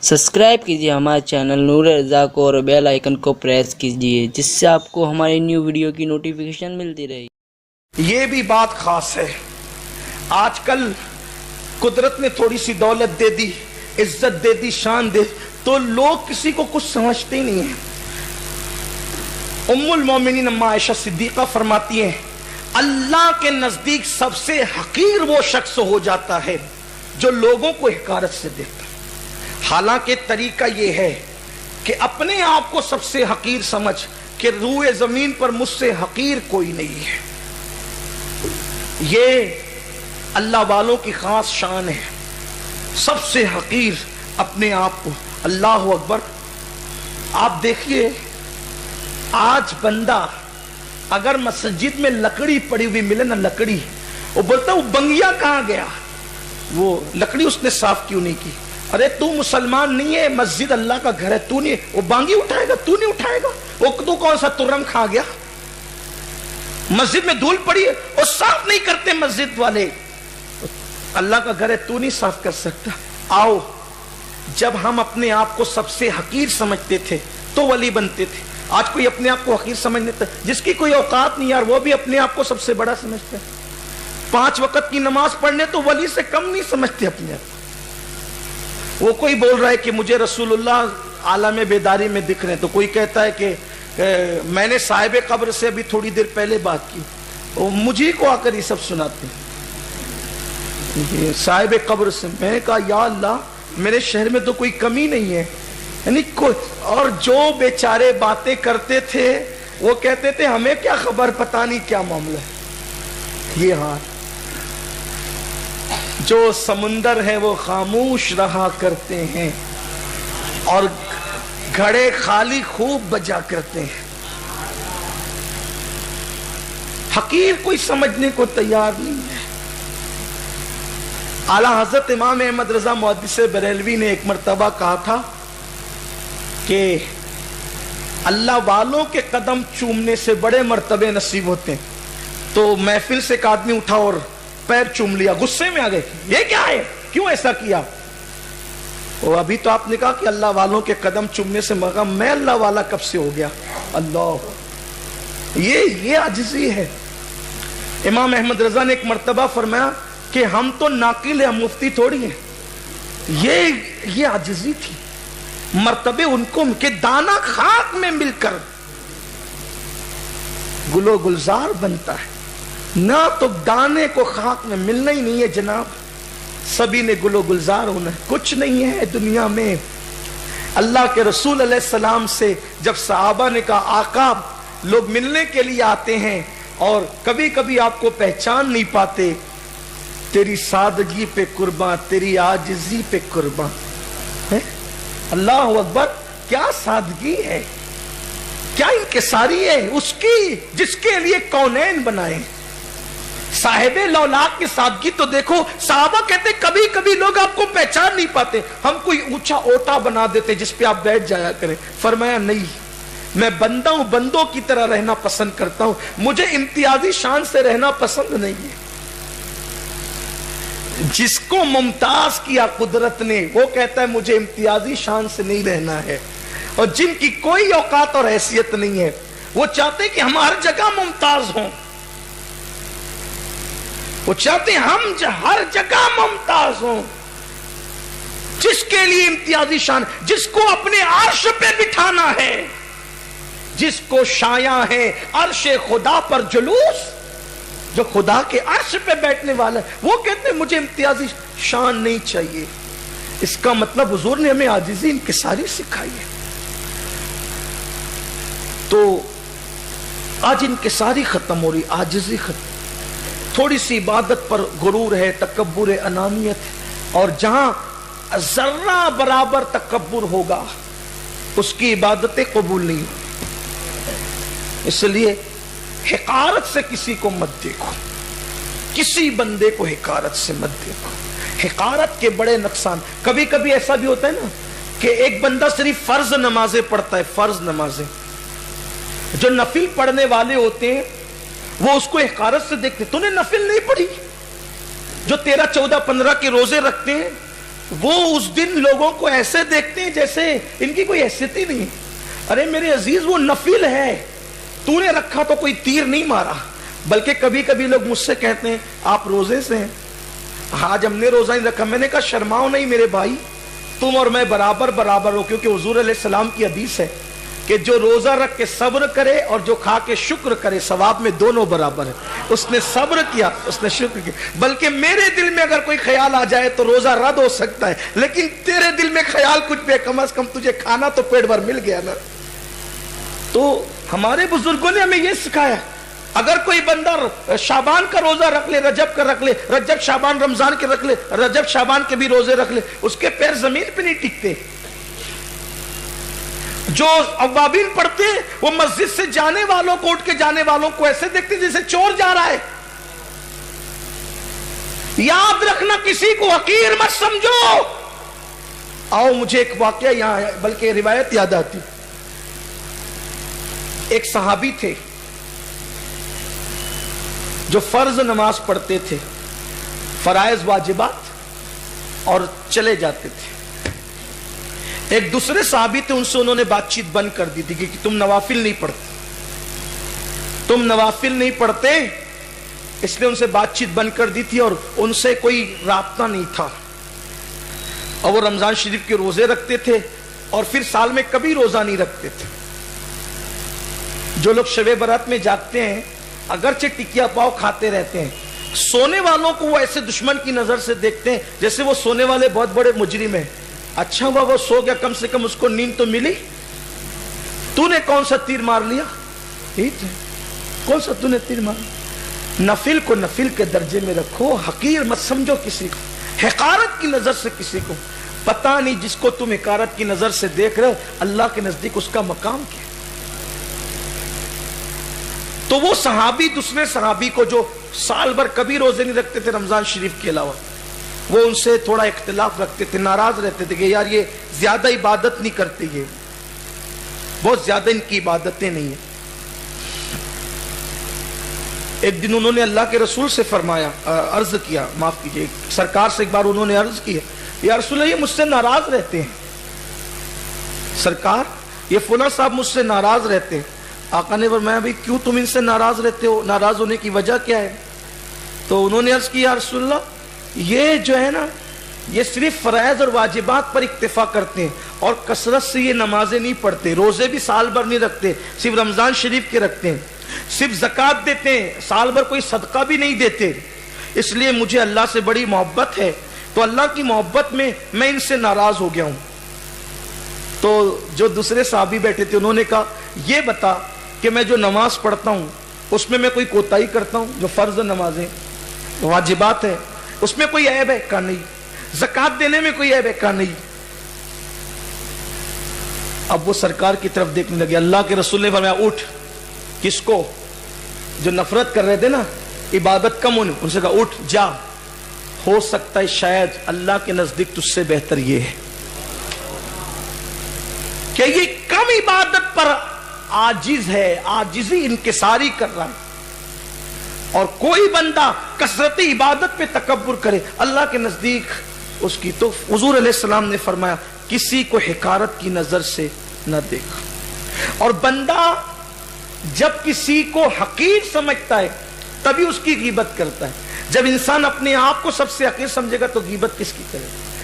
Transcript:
Subscribe कीजिए हमारे channel नूर रज़ा को और बेल आइकन को प्रेस कीजिए जिससे आपको हमारी न्यू वीडियो की नोटिफिकेशन मिलती रहे। ये भी बात खास है, आजकल कुदरत ने थोड़ी सी दौलत दे दी, इज्जत दे दी, शान दे, तो लोग किसी को कुछ समझते ही नहीं है। उम्मुल मोमिनीन अम्मा आयशा सिद्दीक़ा फरमाती हैं, अल्लाह के नजदीक सबसे हकीर वो शख्स हो जाता है जो लोगों को हकारत से देखता है। हालांकि तरीका ये है कि अपने आप को सबसे हकीर समझ कि रूए जमीन पर मुझसे हकीर कोई नहीं है। ये अल्लाह वालों की खास शान है, सबसे हकीर अपने आप को। अल्लाह अकबर। आप देखिए, आज बंदा अगर मस्जिद में लकड़ी पड़ी हुई मिले ना, लकड़ी, वो बोलता वो बंगिया कहां गया, वो लकड़ी उसने साफ क्यों नहीं की। अरे तू मुसलमान नहीं है, मस्जिद अल्लाह का घर है, तू नहीं, वो बांगी उठाएगा, तू नहीं उठाएगा। वो तू कौन सा तुर्रम खा गया। मस्जिद में धूल पड़ी है, वो साफ नहीं करते मस्जिद वाले, अल्लाह का घर है, तू नहीं साफ कर सकता। आओ, जब हम अपने आप को सबसे हकीर समझते थे तो वली बनते थे। आज कोई अपने आप को हकीर समझ लेता, जिसकी कोई औकात नहीं यार, वो भी अपने आप को सबसे बड़ा समझते हैं। 5 वक्त की नमाज पढ़ने तो वली से कम नहीं समझते अपने आप। वो कोई बोल रहा है कि मुझे रसूलुल्लाह आलम बेदारी में दिख रहे हैं, तो कोई कहता है कि मैंने साहिब कब्र से अभी थोड़ी देर पहले बात की, वो मुझे को आकर ये सब सुनाते हैं साहिब कब्र से। मैंने कहा या अल्लाह, मेरे शहर में तो कोई कमी नहीं है, यानी कोई। और जो बेचारे बातें करते थे वो कहते थे हमें क्या खबर, पता नहीं क्या मामला है। ये हाल, जो समुंदर है वो खामोश रहा करते हैं और घड़े खाली खूब बजा करते हैं। हकीर कोई समझने को तैयार नहीं है। आला हजरत इमाम अहमद रजा मुहद्दिस बरेलवी ने एक मर्तबा कहा था कि अल्लाह वालों के कदम चूमने से बड़े मर्तबे नसीब होते हैं। तो महफिल से एक आदमी उठा और पैर चूम लिया, गुस्से में आ गए, ये क्या है, क्यों ऐसा किया। वो अभी तो आपने कहा कि अल्लाह वालों के कदम चूमने से मगा, मैं अल्लाह वाला कब से हो गया। अल्लाह, ये आजिज़ी है। इमाम अहमद रजा ने एक मर्तबा फरमाया कि हम तो नाकिल है, मुफ्ती थोड़ी है। ये आजिज़ी थी। मर्तबे उनको के दाना खाक में मिलकर गुलो गुलजार बनता है ना, तो दाने को खाक में मिलना ही नहीं है जनाब। सभी ने गुलो गुलजार होना है। कुछ नहीं है दुनिया में। अल्लाह के रसूल अलैहि सलाम से जब सहाबा ने कहा आका, लोग मिलने के लिए आते हैं और कभी कभी आपको पहचान नहीं पाते, तेरी सादगी पे कुर्बान, तेरी आजिज़ी पे कुर्बान है। अल्लाह अकबर, क्या सादगी है, क्या इंकिसारी है उसकी जिसके लिए कौनैन बनाए। साहिबे लौलाक की सादगी तो देखो। साहबा कहते कभी कभी लोग आपको पहचान नहीं पाते, हम कोई ऊंचा ओटा बना देते जिस पे आप बैठ जाया करें। फरमाया नहीं, मैं बंदा हूं, बंदों की तरह रहना पसंद करता हूं, मुझे इम्तियाजी शान से रहना पसंद नहीं है। जिसको मुमताज किया कुदरत ने, वो कहता है मुझे इम्तियाजी शान से नहीं रहना है। और जिनकी कोई औकात और हैसियत नहीं है, वो चाहते कि हम हर जगह मुमताज हों, वो चाहते हम हर जगह मुमताज हों। जिसके लिए इम्तियाजी शान, जिसको अपने अर्श पे बिठाना है, जिसको शाया है अर्श खुदा पर जुलूस, जो खुदा के अर्श पे बैठने वाला है, वो कहते हैं मुझे इम्तियाजी शान नहीं चाहिए। इसका मतलब हुजूर ने हमें आजिज़ी इंकिसारी सिखाई है। तो आज इंकिसारी खत्म हो रही, आजिज़ी खत्म। थोड़ी सी इबादत पर गुरूर है, तकब्बुर अनानियत है, और जहां जर्रा बराबर तकब्बुर होगा उसकी इबादतें कबूल नहीं होगी। इसलिए हिकारत से किसी को मत देखो, किसी बंदे को हिकारत से मत देखो। हिकारत के बड़े नुकसान। कभी कभी ऐसा भी होता है ना कि एक बंदा सिर्फ फर्ज नमाजें पढ़ता है, फर्ज नमाजें, जो नफिल पढ़ने वाले होते हैं वो उसको हिकारत से देखते, तूने नफिल नहीं पढ़ी। जो 13, 14, 15 के रोजे रखते हैं وہ اس دن لوگوں کو ایسے دیکھتے ہیں جیسے ان کی کوئی حیثیت ہی نہیں. ارے میرے عزیز وہ نفل ہے, تو نے رکھا تو کوئی تیر نہیں مارا. بلکہ کبھی کبھی لوگ مجھ سے کہتے ہیں آپ روزے سے ہیں, آج ہم نے روزہ نہیں رکھا. میں نے کہا شرماؤ نہیں میرے بھائی, تم اور میں برابر برابر ہو, کیونکہ حضور علیہ السلام کی حدیث ہے کہ جو روزہ رکھ کے صبر کرے اور جو کھا کے شکر کرے ثواب میں دونوں برابر ہے. اس نے صبر کیا, اس نے شکر کیا. بلکہ میرے دل میں اگر کوئی خیال آ جائے تو روزہ رد ہو سکتا ہے, لیکن تیرے دل میں خیال کچھ بھی, کم از کم تجھے کھانا تو پیٹ بھر مل گیا نا. تو ہمارے بزرگوں نے ہمیں یہ سکھایا, اگر کوئی بندہ شعبان کا روزہ رکھ لے, رجب کا رکھ لے, رجب شعبان رمضان کے رکھ لے, رجب شعبان کے بھی روزے رکھ لے, اس کے پیر زمین پہ نہیں ٹکتے. جو اوابین پڑھتے وہ مسجد سے جانے والوں کو, اٹھ کے جانے والوں کو ایسے دیکھتے جیسے چور جا رہا ہے. یاد رکھنا کسی کو حقیر مت سمجھو. آؤ مجھے ایک واقعہ یہاں ہے, بلکہ روایت یاد آتی. ایک صحابی تھے جو فرض نماز پڑھتے تھے, فرائض واجبات, اور چلے جاتے تھے. ایک دوسرے صحابی تھے, ان سے انہوں نے بات چیت بند کر دی تھی کہ تم نوافل نہیں پڑھتے, تم نوافل نہیں پڑھتے, اس لیے ان سے بات چیت بند کر دی تھی اور ان سے کوئی رابطہ نہیں تھا. اور وہ رمضان شریف کے روزے رکھتے تھے اور پھر سال میں کبھی روزہ نہیں رکھتے تھے. جو لوگ شب برات میں جاگتے ہیں اگرچہ ٹکیا پاؤ کھاتے رہتے ہیں, سونے والوں کو وہ ایسے دشمن کی نظر سے دیکھتے ہیں جیسے وہ سونے والے بہت بڑے مجرم ہیں. اچھا ہوا وہ سو گیا, کم سے کم اس کو نیند تو ملی. تو نے کون سا تیر مار لیا, کون سا تو نے تیر مار. نفل کو نفل کے درجے میں رکھو, حقیر مت سمجھو کسی کو, حقارت کی نظر سے کسی کو. پتہ نہیں جس کو تم حقارت کی نظر سے دیکھ رہے اللہ کے نزدیک اس کا مقام کیا. تو وہ صحابی دوسرے صحابی کو جو سال بھر کبھی روزے نہیں رکھتے تھے رمضان شریف کے علاوہ, وہ ان سے تھوڑا اختلاف رکھتے تھے, ناراض رہتے تھے کہ یار یہ زیادہ عبادت نہیں کرتے, یہ بہت زیادہ ان کی عبادتیں نہیں ہیں. ایک دن انہوں نے اللہ کے رسول سے فرمایا, عرض کیا, معاف کیجئے, سرکار سے ایک بار انہوں نے عرض کی, یا رسول اللہ یہ مجھ سے ناراض رہتے ہیں, سرکار یہ فلاں صاحب مجھ سے ناراض رہتے ہیں. آقا نے فرمایا بھئی کیوں تم ان سے ناراض رہتے ہو, ناراض ہونے کی وجہ کیا ہے؟ تو انہوں نے عرض کی یا رسول اللہ یہ جو ہے نا یہ صرف فرائض اور واجبات پر اکتفا کرتے ہیں اور کثرت سے یہ نمازیں نہیں پڑھتے, روزے بھی سال بھر نہیں رکھتے, صرف رمضان شریف کے رکھتے ہیں, صرف زکوٰۃ دیتے ہیں, سال بھر کوئی صدقہ بھی نہیں دیتے. اس لیے مجھے اللہ سے بڑی محبت ہے, تو اللہ کی محبت میں میں ان سے ناراض ہو گیا ہوں. تو جو دوسرے صحابی بیٹھے تھے انہوں نے کہا یہ بتا کہ میں جو نماز پڑھتا ہوں اس میں کوئی کوتاہی کرتا ہوں, جو فرض نمازیں واجبات ہیں اس میں کوئی عیب ہے؟ کہا نہیں. زکوٰۃ دینے میں کوئی عیب ہے؟ کہا نہیں. اب وہ سرکار کی طرف دیکھنے لگے. اللہ کے رسول نے فرمایا اٹھ. کس کو؟ جو نفرت کر رہے تھے نا, عبادت کم ہونے, ان سے کہا اٹھ جا, ہو سکتا ہے شاید اللہ کے نزدیک تجھ سے بہتر یہ ہے کہ یہ کم عبادت پر عاجز ہے, عاجزی انکساری کر رہا ہے, اور کوئی بندہ کثرت عبادت پہ تکبر کرے اللہ کے نزدیک اس کی. تو حضور علیہ السلام نے فرمایا کسی کو حقارت کی نظر سے نہ دیکھا. اور بندہ جب کسی کو حقیر سمجھتا ہے تبھی اس کی غیبت کرتا ہے. جب انسان اپنے آپ کو سب سے حقیر سمجھے گا تو غیبت کس کی کرے گا؟